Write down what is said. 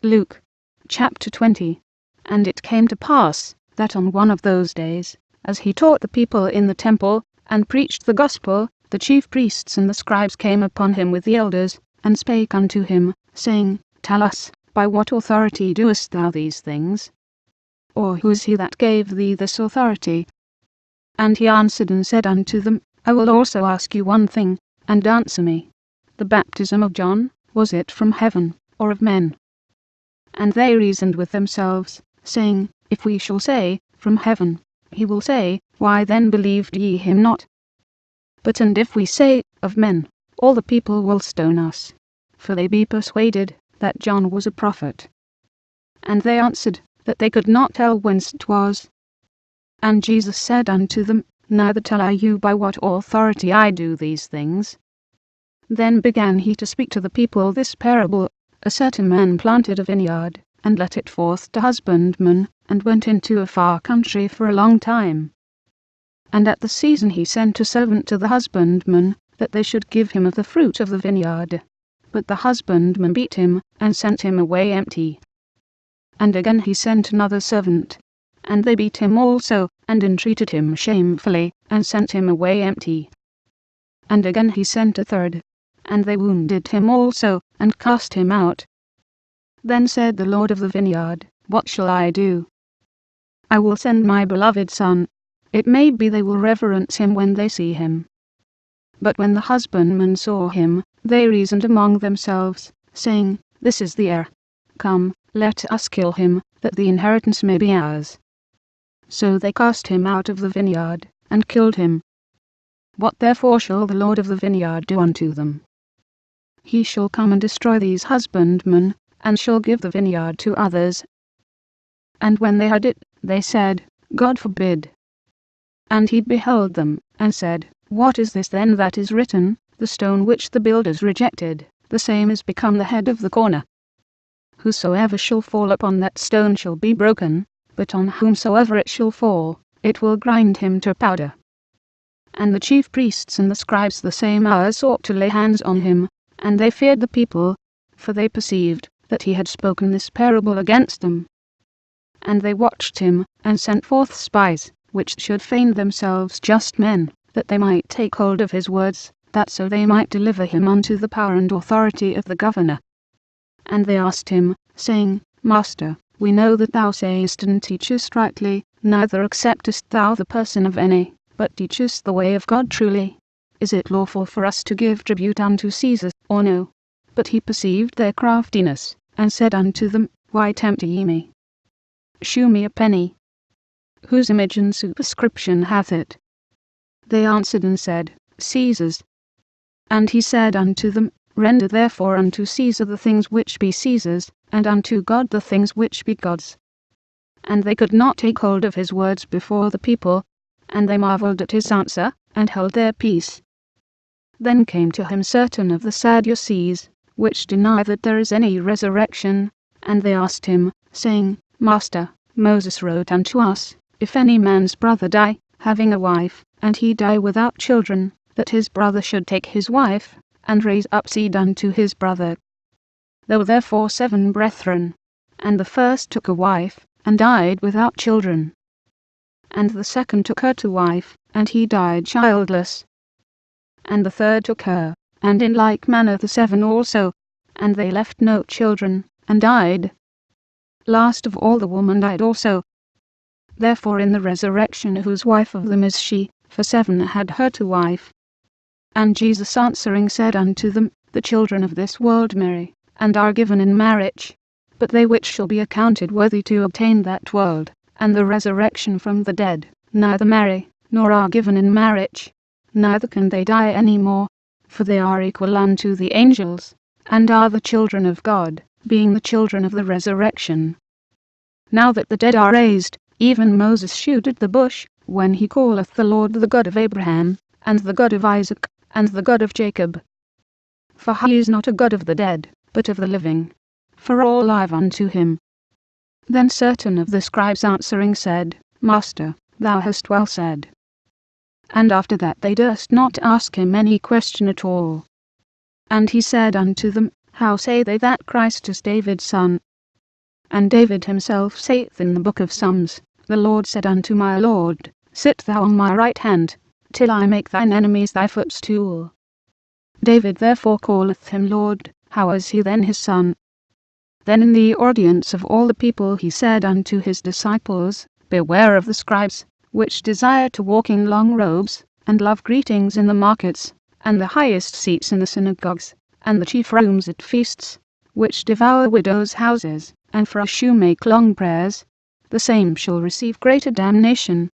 Luke chapter 20. And it came to pass, that on one of those days, as he taught the people in the temple, and preached the gospel, the chief priests and the scribes came upon him with the elders, and spake unto him, saying, Tell us, by what authority doest thou these things? Or who is he that gave thee this authority? And he answered and said unto them, I will also ask you one thing, and answer me. The baptism of John, was it from heaven, or of men? And they reasoned with themselves, saying, If we shall say, From heaven, he will say, Why then believed ye him not? But and if we say, Of men, all the people will stone us. For they be persuaded, that John was a prophet. And they answered, that they could not tell whence 'twas. And Jesus said unto them, Neither tell I you by what authority I do these things. Then began he to speak to the people this parable. A certain man planted a vineyard, and let it forth to husbandmen, and went into a far country for a long time. And at the season he sent a servant to the husbandmen, that they should give him of the fruit of the vineyard. But the husbandmen beat him, and sent him away empty. And again he sent another servant, and they beat him also, and entreated him shamefully, and sent him away empty. And again he sent a third, and they wounded him also, and cast him out. Then said the Lord of the vineyard, What shall I do? I will send my beloved son. It may be they will reverence him when they see him. But when the husbandmen saw him, they reasoned among themselves, saying, This is the heir. Come, let us kill him, that the inheritance may be ours. So they cast him out of the vineyard, and killed him. What therefore shall the Lord of the vineyard do unto them? He shall come and destroy these husbandmen, and shall give the vineyard to others. And when they heard it, they said, God forbid. And he beheld them, and said, What is this then that is written, The stone which the builders rejected, the same is become the head of the corner? Whosoever shall fall upon that stone shall be broken, but on whomsoever it shall fall, it will grind him to powder. And the chief priests and the scribes the same hour sought to lay hands on him, and they feared the people, for they perceived that he had spoken this parable against them. And they watched him, and sent forth spies, which should feign themselves just men, that they might take hold of his words, that so they might deliver him unto the power and authority of the governor. And they asked him, saying, Master, we know that thou sayest and teachest rightly, neither acceptest thou the person of any, but teachest the way of God truly. Is it lawful for us to give tribute unto Caesar, or no? But he perceived their craftiness, and said unto them, Why tempt ye me? Shew me a penny. Whose image and superscription hath it? They answered and said, Caesar's. And he said unto them, Render therefore unto Caesar the things which be Caesar's, and unto God the things which be God's. And they could not take hold of his words before the people, and they marveled at his answer, and held their peace. Then came to him certain of the Sadducees, which deny that there is any resurrection, and they asked him, saying, Master, Moses wrote unto us, If any man's brother die, having a wife, and he die without children, that his brother should take his wife, and raise up seed unto his brother. There were therefore 7 brethren, and the first took a wife, and died without children. And the second took her to wife, and he died childless. And the third took her, and in like manner the 7 also, and they left no children, and died. Last of all the woman died also. Therefore in the resurrection whose wife of them is she? For 7 had her to wife. And Jesus answering said unto them, The children of this world marry, and are given in marriage. But they which shall be accounted worthy to obtain that world, and the resurrection from the dead, neither marry, nor are given in marriage, neither can they die any more, for they are equal unto the angels, and are the children of God, being the children of the resurrection. Now that the dead are raised, even Moses shewed at the bush, when he calleth the Lord the God of Abraham, and the God of Isaac, and the God of Jacob. For he is not a God of the dead, but of the living, for all live unto him. Then certain of the scribes answering said, Master, thou hast well said. And after that they durst not ask him any question at all. And he said unto them, How say they that Christ is David's son? And David himself saith in the book of Psalms, The Lord said unto my Lord, Sit thou on my right hand, till I make thine enemies thy footstool. David therefore calleth him Lord. How is he then his son? Then in the audience of all the people he said unto his disciples, Beware of the scribes, which desire to walk in long robes, and love greetings in the markets, and the highest seats in the synagogues, and the chief rooms at feasts, which devour widows' houses, and for a shew make long prayers. The same shall receive greater damnation.